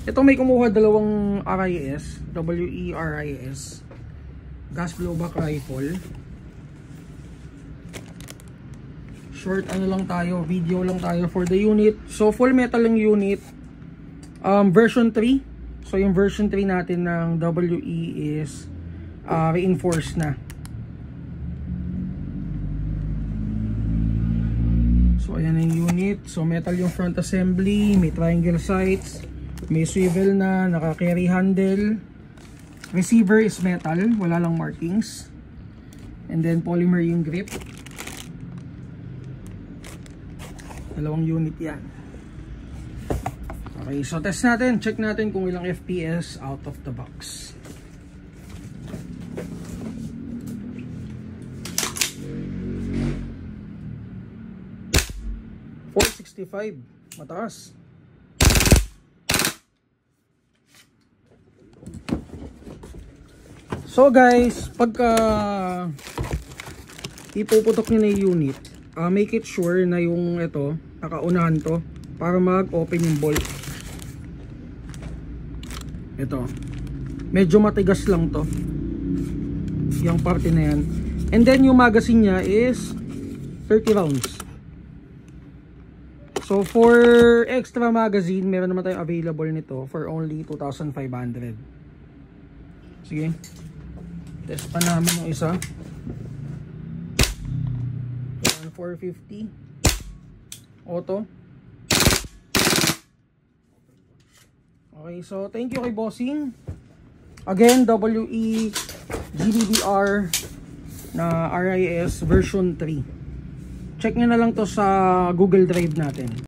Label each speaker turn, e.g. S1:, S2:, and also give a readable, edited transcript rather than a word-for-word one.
S1: Ito may kumuha dalawang RIS, WE-RIS gas blowback rifle. Short ano lang tayo, video lang tayo for the unit. So full metal yung unit, version 3. So yung version 3 natin ng WE is reinforced na. So ayan yung unit. So metal yung front assembly, may triangle sights, may swivel na, naka-carry handle. Receiver is metal, wala lang markings. And then polymer yung grip. Dalawang unit yan. Okay, so test natin, check natin kung ilang FPS out of the box. .465, mataas. So guys, pagka ipuputok nyo na yung unit, make it sure na yung ito, nakaunahan to para mag-open yung bolt. Ito, medyo matigas lang to, yung parte na yan. And then yung magazine nya is 30 rounds. So for extra magazine, meron naman tayong available nito for only 2,500. Sige, test pa namin yung isa. 450 auto. Okay, so thank you kay Bossing. Again, WE GBBR na RIS version 3. Check nyo na lang to sa Google Drive natin.